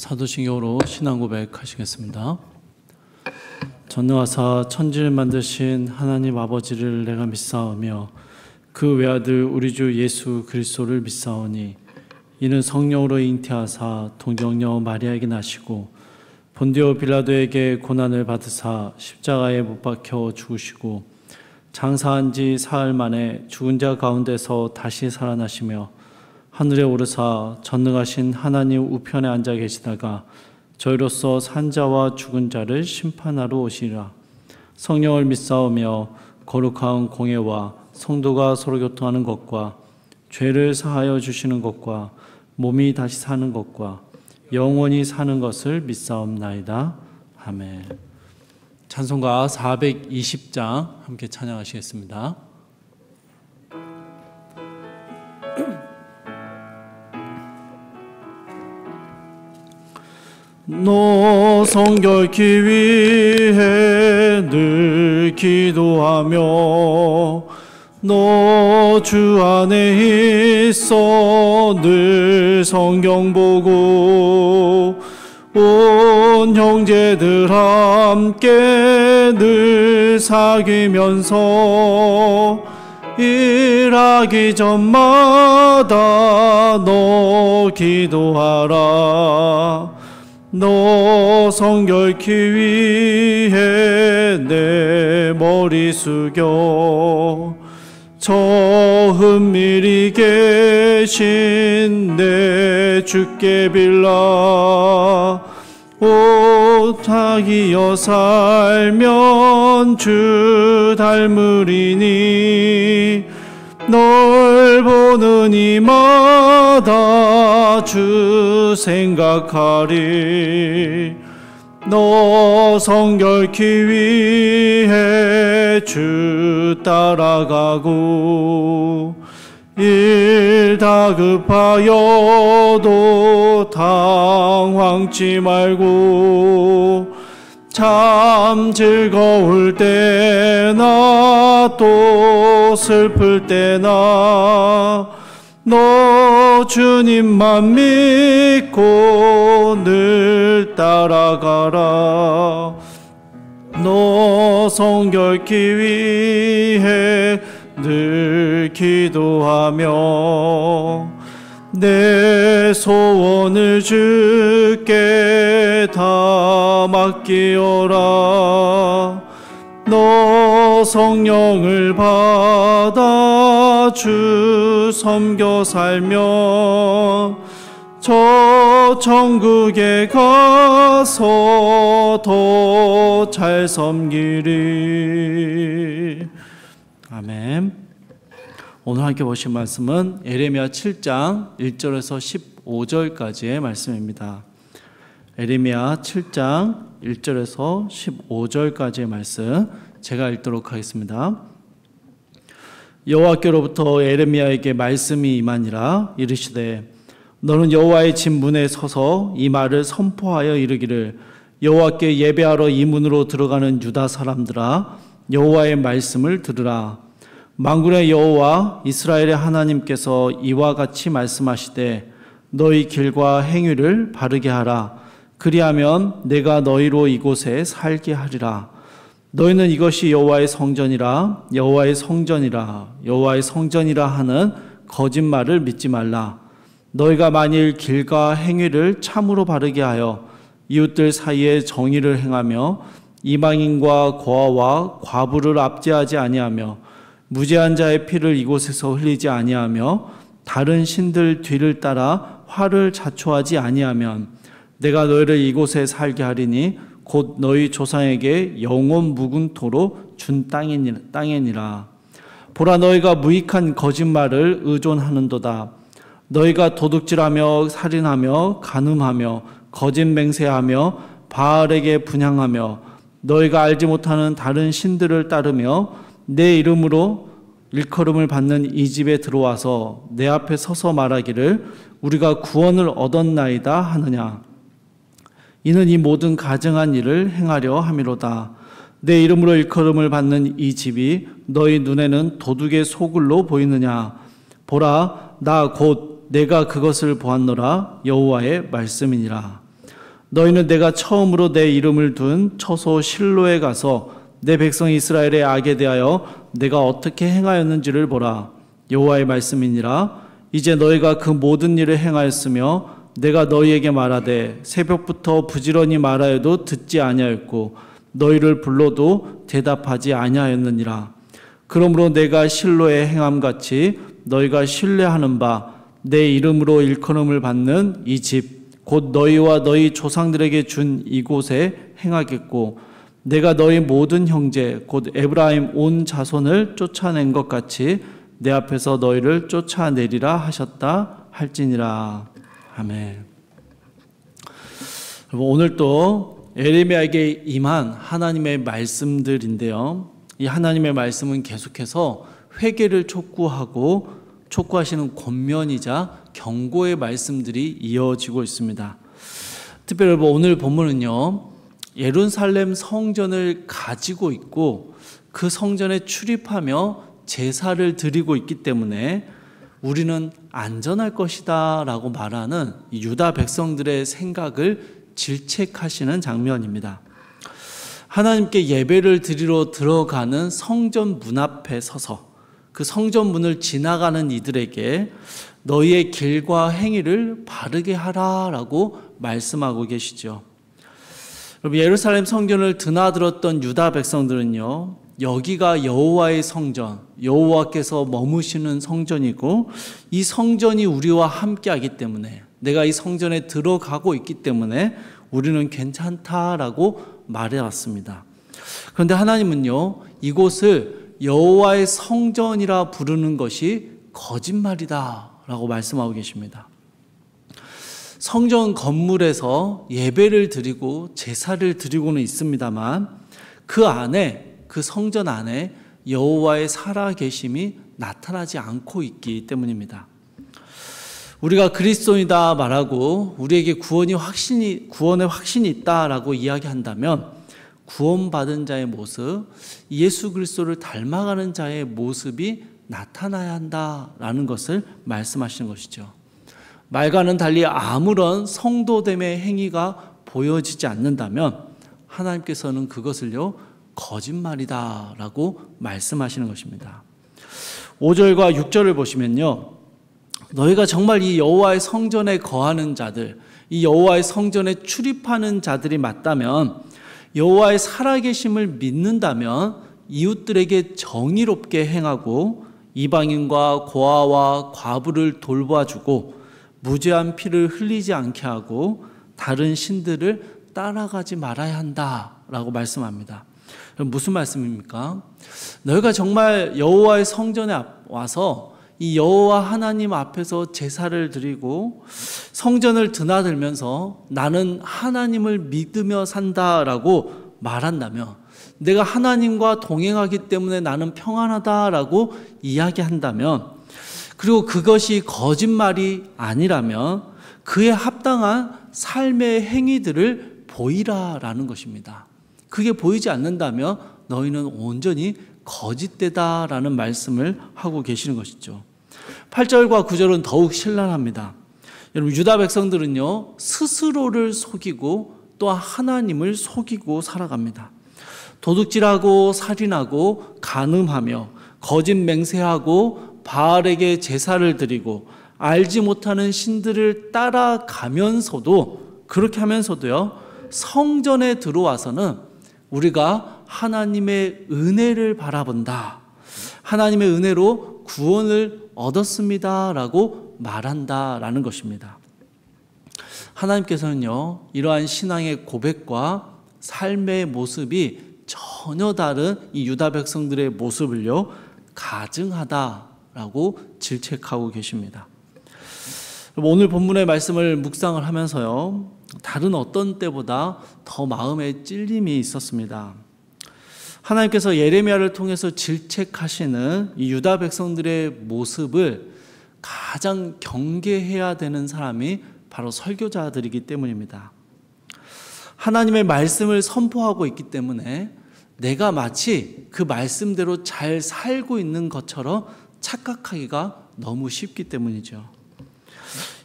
사도신경으로 신앙 고백하시겠습니다. 전능하사 천지를 만드신 하나님 아버지를 내가 믿사오며 그 외아들 우리 주 예수 그리스도를 믿사오니 이는 성령으로 잉태하사 동정녀 마리아에게 나시고 본디오 빌라도에게 고난을 받으사 십자가에 못 박혀 죽으시고 장사한 지 사흘 만에 죽은 자 가운데서 다시 살아나시며 하늘에 오르사 전능하신 하나님 우편에 앉아 계시다가 저희로서 산 자와 죽은 자를 심판하러 오시리라. 성령을 믿사오며 거룩한 공예와 성도가 서로 교통하는 것과 죄를 사하여 주시는 것과 몸이 다시 사는 것과 영원히 사는 것을 믿사옵나이다. 아멘. 찬송가 420장 함께 찬양하시겠습니다. 너 성결케 위해 늘 기도하며 너 주 안에 있어 늘 성경 보고 온 형제들 함께 늘 사귀면서 일하기 전마다 너 기도하라. 너 성결케 위해 내 머리 숙여 저 은밀히 계신 내 주께 빌라. 오타기여 살면 주 닮으리니 널 보는 이마다 주 생각하리. 너 성결케 위해 주 따라가고 일 다급하여도 당황치 말고 참 즐거울 때나 또 슬플 때나 너 주님만 믿고 늘 따라가라. 너 성결케 위해 늘 기도하며 내 소원을 주께 다 맡기어라. 너 성령을 받아 주 섬겨 살며 저 천국에 가서 더 잘 섬기리. 아멘. 오늘 함께 보신 말씀은 예레미야 7장 1절에서 15절까지의 말씀입니다. 예레미야 7장 1절에서 15절까지의 말씀 제가 읽도록 하겠습니다. 여호와께로부터 예레미야에게 말씀이 임하니라. 이르시되 너는 여호와의 집 문에 서서 이 말을 선포하여 이르기를 여호와께 예배하러 이 문으로 들어가는 유다 사람들아 여호와의 말씀을 들으라. 만군의 여호와 이스라엘의 하나님께서 이와 같이 말씀하시되 너희 길과 행위를 바르게 하라. 그리하면 내가 너희로 이곳에 살게 하리라. 너희는 이것이 여호와의 성전이라 여호와의 성전이라 여호와의 성전이라 하는 거짓말을 믿지 말라. 너희가 만일 길과 행위를 참으로 바르게 하여 이웃들 사이에 정의를 행하며 이방인과 고아와 과부를 압제하지 아니하며 무죄한 자의 피를 이곳에서 흘리지 아니하며 다른 신들 뒤를 따라 화를 자초하지 아니하면 내가 너희를 이곳에 살게 하리니 곧 너희 조상에게 영원 묵은토로 준 땅이니라. 보라 너희가 무익한 거짓말을 의존하는도다. 너희가 도둑질하며 살인하며 간음하며 거짓 맹세하며 바알에게 분향하며 너희가 알지 못하는 다른 신들을 따르며 내 이름으로 일컬음을 받는 이 집에 들어와서 내 앞에 서서 말하기를 우리가 구원을 얻었나이다 하느냐. 이는 이 모든 가증한 일을 행하려 함이로다. 내 이름으로 일컬음을 받는 이 집이 너희 눈에는 도둑의 소굴로 보이느냐. 보라 나 곧 내가 그것을 보았노라. 여호와의 말씀이니라. 너희는 내가 처음으로 내 이름을 둔 처소 실로에 가서 내 백성 이스라엘의 악에 대하여 내가 어떻게 행하였는지를 보라. 여호와의 말씀이니라. 이제 너희가 그 모든 일을 행하였으며 내가 너희에게 말하되 새벽부터 부지런히 말하여도 듣지 아니하였고 너희를 불러도 대답하지 아니하였느니라. 그러므로 내가 실로에 행함같이 너희가 신뢰하는 바 내 이름으로 일컬음을 받는 이 집 곧 너희와 너희 조상들에게 준 이곳에 행하겠고 내가 너희 모든 형제 곧 에브라임 온 자손을 쫓아낸 것 같이 내 앞에서 너희를 쫓아내리라 하셨다 할지니라. 아멘. 오늘 또 예레미야에게 임한 하나님의 말씀들인데요. 이 하나님의 말씀은 계속해서 회개를 촉구하시는 권면이자 경고의 말씀들이 이어지고 있습니다. 특별히 오늘 본문은요, 예루살렘 성전을 가지고 있고 그 성전에 출입하며 제사를 드리고 있기 때문에 우리는 안전할 것이다 라고 말하는 유다 백성들의 생각을 질책하시는 장면입니다. 하나님께 예배를 드리러 들어가는 성전 문 앞에 서서 그 성전 문을 지나가는 이들에게 너희의 길과 행위를 바르게 하라라고 말씀하고 계시죠. 여러분, 예루살렘 성전을 드나들었던 유다 백성들은요, 여기가 여호와의 성전, 여호와께서 머무시는 성전이고 이 성전이 우리와 함께하기 때문에 내가 이 성전에 들어가고 있기 때문에 우리는 괜찮다라고 말해왔습니다. 그런데 하나님은요, 이곳을 여호와의 성전이라 부르는 것이 거짓말이다 라고 말씀하고 계십니다. 성전 건물에서 예배를 드리고 제사를 드리고는 있습니다만 그 성전 안에 여호와의 살아계심이 나타나지 않고 있기 때문입니다. 우리가 그리스도이다 말하고 우리에게 구원의 확신이 있다라고 이야기한다면 구원받은 자의 모습, 예수 그리스도를 닮아가는 자의 모습이 나타나야 한다라는 것을 말씀하시는 것이죠. 말과는 달리 아무런 성도됨의 행위가 보여지지 않는다면 하나님께서는 그것을요, 거짓말이다라고 말씀하시는 것입니다. 5절과 6절을 보시면요, 너희가 정말 이 여호와의 성전에 거하는 자들, 이 여호와의 성전에 출입하는 자들이 맞다면, 여호와의 살아계심을 믿는다면 이웃들에게 정의롭게 행하고 이방인과 고아와 과부를 돌봐주고 무죄한 피를 흘리지 않게 하고 다른 신들을 따라가지 말아야 한다라고 말씀합니다. 무슨 말씀입니까? 너희가 정말 여호와의 성전에 와서 이 여호와 하나님 앞에서 제사를 드리고 성전을 드나들면서 나는 하나님을 믿으며 산다라고 말한다면, 내가 하나님과 동행하기 때문에 나는 평안하다라고 이야기한다면, 그리고 그것이 거짓말이 아니라면 그에 합당한 삶의 행위들을 보이라라는 것입니다. 그게 보이지 않는다면 너희는 온전히 거짓되다라는 말씀을 하고 계시는 것이죠. 8절과 9절은 더욱 신랄합니다. 여러분, 유다 백성들은요, 스스로를 속이고 또 하나님을 속이고 살아갑니다. 도둑질하고 살인하고 간음하며 거짓 맹세하고 바알에게 제사를 드리고 알지 못하는 신들을 따라가면서도, 그렇게 하면서도요, 성전에 들어와서는 우리가 하나님의 은혜를 바라본다, 하나님의 은혜로 구원을 얻었습니다 라고 말한다라는 것입니다. 하나님께서는요, 이러한 신앙의 고백과 삶의 모습이 전혀 다른 이 유다 백성들의 모습을요, 가증하다라고 질책하고 계십니다. 오늘 본문의 말씀을 묵상을 하면서요, 다른 어떤 때보다 더 마음에 찔림이 있었습니다. 하나님께서 예레미야를 통해서 질책하시는 이 유다 백성들의 모습을 가장 경계해야 되는 사람이 바로 설교자들이기 때문입니다. 하나님의 말씀을 선포하고 있기 때문에 내가 마치 그 말씀대로 잘 살고 있는 것처럼 착각하기가 너무 쉽기 때문이죠.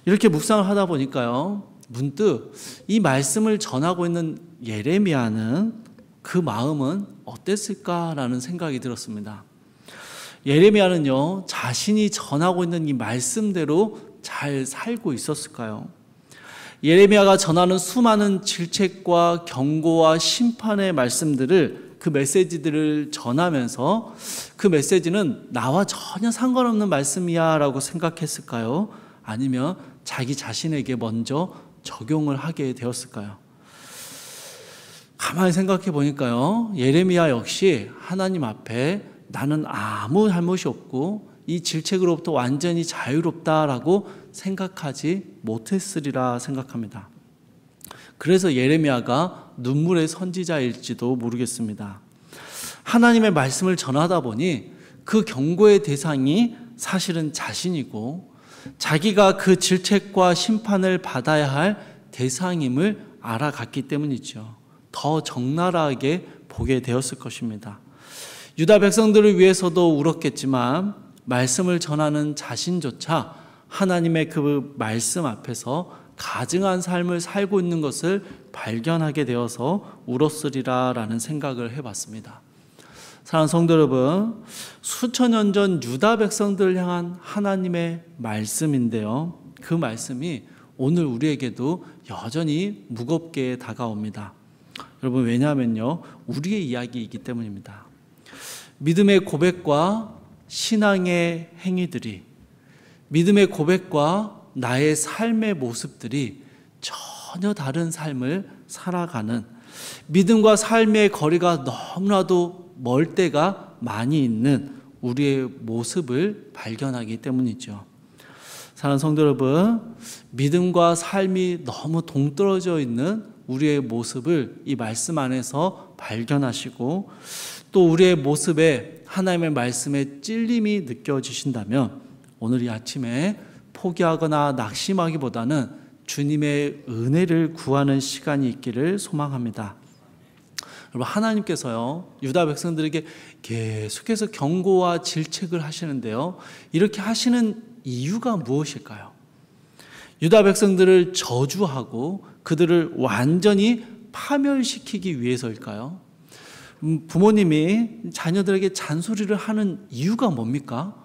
이렇게 묵상을 하다 보니까요, 문득 이 말씀을 전하고 있는 예레미야는 그 마음은 어땠을까라는 생각이 들었습니다. 예레미야는요, 자신이 전하고 있는 이 말씀대로 잘 살고 있었을까요? 예레미야가 전하는 수많은 질책과 경고와 심판의 말씀들을, 그 메시지들을 전하면서 그 메시지는 나와 전혀 상관없는 말씀이야 라고 생각했을까요? 아니면 자기 자신에게 먼저 적용을 하게 되었을까요? 가만히 생각해 보니까요, 예레미야 역시 하나님 앞에 나는 아무 잘못이 없고 이 질책으로부터 완전히 자유롭다라고 생각하지 못했으리라 생각합니다. 그래서 예레미야가 눈물의 선지자일지도 모르겠습니다. 하나님의 말씀을 전하다 보니 그 경고의 대상이 사실은 자신이고 자기가 그 질책과 심판을 받아야 할 대상임을 알아갔기 때문이죠. 더 적나라하게 보게 되었을 것입니다. 유다 백성들을 위해서도 울었겠지만 말씀을 전하는 자신조차 하나님의 그 말씀 앞에서 가증한 삶을 살고 있는 것을 발견하게 되어서 울었으리라 라는 생각을 해봤습니다. 사랑하는 성도 여러분, 수천 년 전 유다 백성들을 향한 하나님의 말씀인데요, 그 말씀이 오늘 우리에게도 여전히 무겁게 다가옵니다. 여러분, 왜냐하면요, 우리의 이야기이기 때문입니다. 믿음의 고백과 신앙의 행위들이, 믿음의 고백과 나의 삶의 모습들이 전혀 다른 삶을 살아가는, 믿음과 삶의 거리가 너무나도 멀 때가 많이 있는 우리의 모습을 발견하기 때문이죠. 사랑하는 성도 여러분, 믿음과 삶이 너무 동떨어져 있는 우리의 모습을 이 말씀 안에서 발견하시고 또 우리의 모습에 하나님의 말씀에 찔림이 느껴지신다면 오늘 이 아침에 포기하거나 낙심하기보다는 주님의 은혜를 구하는 시간이 있기를 소망합니다. 여러분, 하나님께서요, 유다 백성들에게 계속해서 경고와 질책을 하시는데요, 이렇게 하시는 이유가 무엇일까요? 유다 백성들을 저주하고 그들을 완전히 파멸시키기 위해서일까요? 부모님이 자녀들에게 잔소리를 하는 이유가 뭡니까?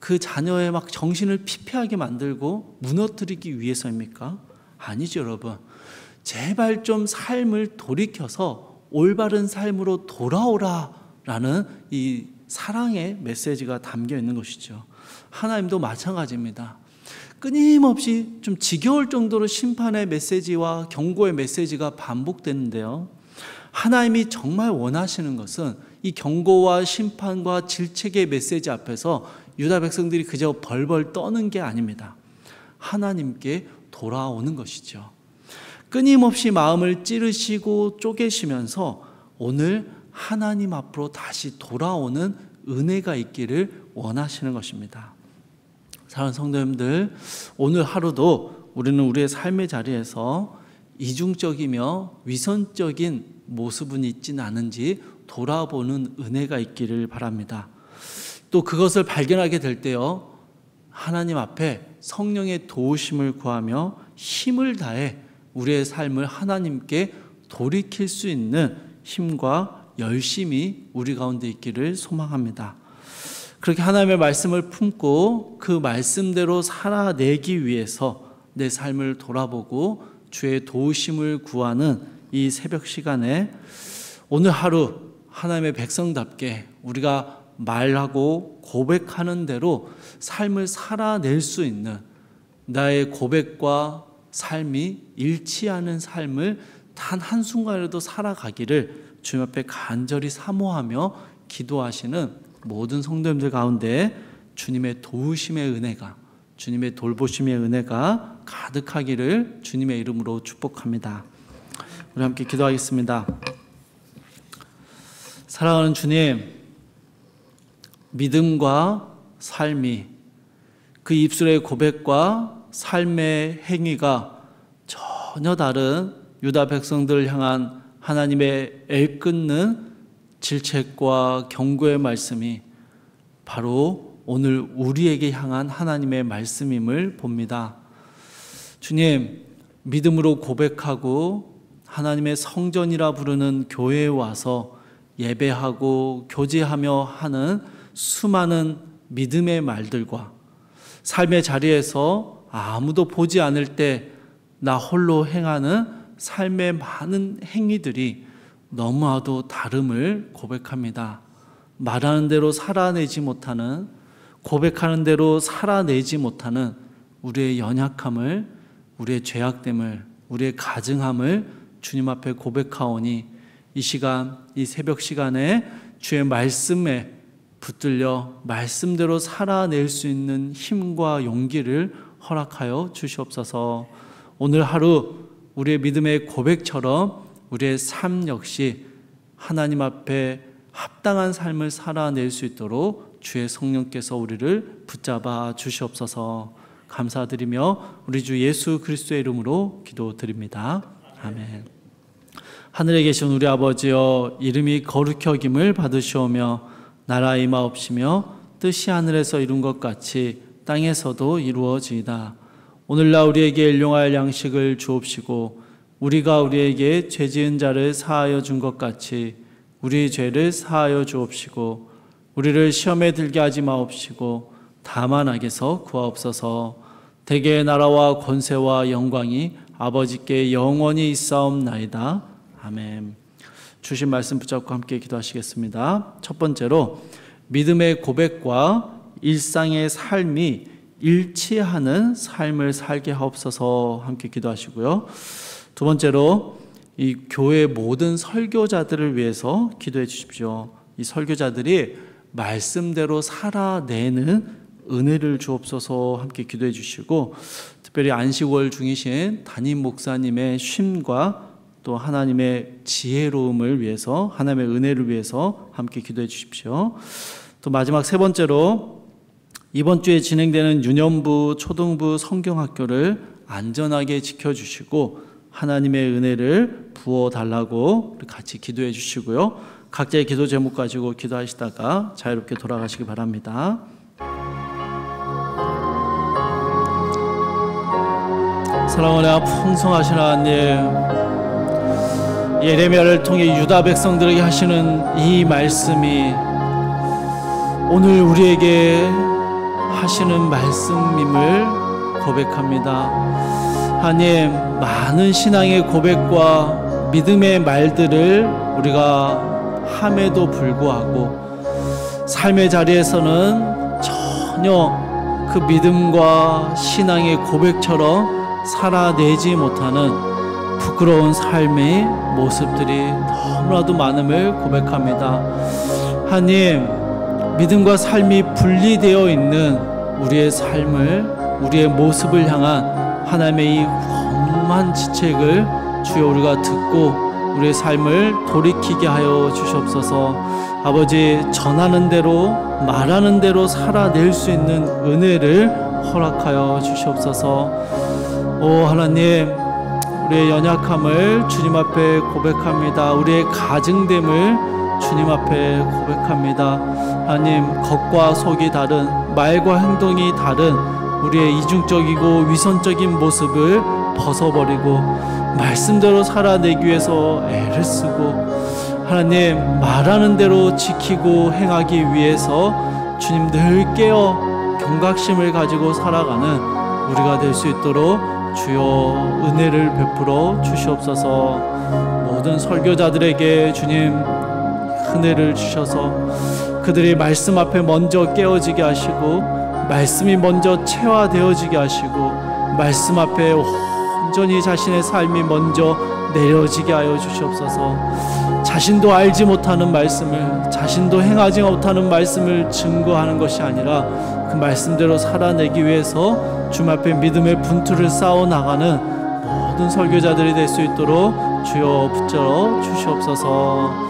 그 자녀의 막 정신을 피폐하게 만들고 무너뜨리기 위해서입니까? 아니죠, 여러분. 제발 좀 삶을 돌이켜서 올바른 삶으로 돌아오라라는 이 사랑의 메시지가 담겨 있는 것이죠. 하나님도 마찬가지입니다. 끊임없이 좀 지겨울 정도로 심판의 메시지와 경고의 메시지가 반복되는데요, 하나님이 정말 원하시는 것은 이 경고와 심판과 질책의 메시지 앞에서 유다 백성들이 그저 벌벌 떠는 게 아닙니다. 하나님께 돌아오는 것이죠. 끊임없이 마음을 찌르시고 쪼개시면서 오늘 하나님 앞으로 다시 돌아오는 은혜가 있기를 원하시는 것입니다. 사랑하는 성도님들, 오늘 하루도 우리는 우리의 삶의 자리에서 이중적이며 위선적인 모습은 있지는 않은지 돌아보는 은혜가 있기를 바랍니다. 또 그것을 발견하게 될 때요, 하나님 앞에 성령의 도우심을 구하며 힘을 다해 우리의 삶을 하나님께 돌이킬 수 있는 힘과 열심이 우리 가운데 있기를 소망합니다. 그렇게 하나님의 말씀을 품고 그 말씀대로 살아내기 위해서 내 삶을 돌아보고 주의 도우심을 구하는 이 새벽 시간에 오늘 하루 하나님의 백성답게 우리가 말하고 고백하는 대로 삶을 살아낼 수 있는, 나의 고백과 삶이 일치하는 삶을 단 한순간에도 살아가기를 주님 앞에 간절히 사모하며 기도하시는 모든 성도님들 가운데 주님의 도우심의 은혜가, 주님의 돌보심의 은혜가 가득하기를 주님의 이름으로 축복합니다. 우리 함께 기도하겠습니다. 사랑하는 주님, 믿음과 삶이, 그 입술의 고백과 삶의 행위가 전혀 다른 유다 백성들을 향한 하나님의 애끓는 질책과 경고의 말씀이 바로 오늘 우리에게 향한 하나님의 말씀임을 봅니다. 주님, 믿음으로 고백하고 하나님의 성전이라 부르는 교회에 와서 예배하고 교제하며 하는 수많은 믿음의 말들과 삶의 자리에서 아무도 보지 않을 때 나 홀로 행하는 삶의 많은 행위들이 너무나도 다름을 고백합니다. 말하는 대로 살아내지 못하는, 고백하는 대로 살아내지 못하는 우리의 연약함을, 우리의 죄악됨을, 우리의 가증함을 주님 앞에 고백하오니 이 시간, 이 새벽 시간에 주의 말씀에 붙들려 말씀대로 살아낼 수 있는 힘과 용기를 허락하여 주시옵소서. 오늘 하루 우리의 믿음의 고백처럼 우리의 삶 역시 하나님 앞에 합당한 삶을 살아낼 수 있도록 주의 성령께서 우리를 붙잡아 주시옵소서. 감사드리며 우리 주 예수 그리스도의 이름으로 기도드립니다. 아멘. 하늘에 계신 우리 아버지여, 이름이 거룩히 여김을 받으시오며 나라 임하옵시며 뜻이 하늘에서 이룬 것 같이 땅에서도 이루어지이다. 오늘날 우리에게 일용할 양식을 주옵시고 우리가 우리에게 죄 지은 자를 사하여 준 것 같이 우리 죄를 사하여 주옵시고 우리를 시험에 들게 하지 마옵시고 다만 악에서 구하옵소서. 대개의 나라와 권세와 영광이 아버지께 영원히 있사옵나이다. 아멘. 주신 말씀 붙잡고 함께 기도하시겠습니다. 첫 번째로 믿음의 고백과 일상의 삶이 일치하는 삶을 살게 하옵소서 함께 기도하시고요. 두 번째로 이 교회 모든 설교자들을 위해서 기도해 주십시오. 이 설교자들이 말씀대로 살아내는 은혜를 주옵소서 함께 기도해 주시고, 특별히 안식월 중이신 담임 목사님의 쉼과 또 하나님의 지혜로움을 위해서, 하나님의 은혜를 위해서 함께 기도해 주십시오. 또 마지막 세 번째로 이번 주에 진행되는 유년부, 초등부 성경학교를 안전하게 지켜주시고 하나님의 은혜를 부어달라고 같이 기도해 주시고요. 각자의 기도 제목 가지고 기도하시다가 자유롭게 돌아가시기 바랍니다. 사랑하는 풍성하신 하나님, 예레미야를 통해 유다 백성들에게 하시는 이 말씀이 오늘 우리에게 하시는 말씀임을 고백합니다. 하나님, 많은 신앙의 고백과 믿음의 말들을 우리가 함에도 불구하고 삶의 자리에서는 전혀 그 믿음과 신앙의 고백처럼 살아내지 못하는 부끄러운 삶의 모습들이 너무나도 많음을 고백합니다. 하나님, 믿음과 삶이 분리되어 있는 우리의 삶을, 우리의 모습을 향한 하나님의 이 험한 지책을 주여 우리가 듣고 우리의 삶을 돌이키게 하여 주시옵소서. 아버지, 전하는 대로 말하는 대로 살아낼 수 있는 은혜를 허락하여 주시옵소서. 오 하나님, 우리의 연약함을 주님 앞에 고백합니다. 우리의 가증됨을 주님 앞에 고백합니다. 하나님, 겉과 속이 다른, 말과 행동이 다른 우리의 이중적이고 위선적인 모습을 벗어버리고 말씀대로 살아내기 위해서 애를 쓰고 하나님, 말하는 대로 지키고 행하기 위해서 주님 늘 깨어 경각심을 가지고 살아가는 우리가 될 수 있도록 주여 은혜를 베풀어 주시옵소서. 모든 설교자들에게 주님 은혜를 주셔서 그들이 말씀 앞에 먼저 깨어지게 하시고 말씀이 먼저 체화되어지게 하시고 말씀 앞에 온전히 자신의 삶이 먼저 내려지게 하여 주시옵소서. 자신도 알지 못하는 말씀을, 자신도 행하지 못하는 말씀을 증거하는 것이 아니라 그 말씀대로 살아내기 위해서 주님 앞에 믿음의 분투를 쌓아 나가는 모든 설교자들이 될 수 있도록 주여 붙잡아 주시옵소서.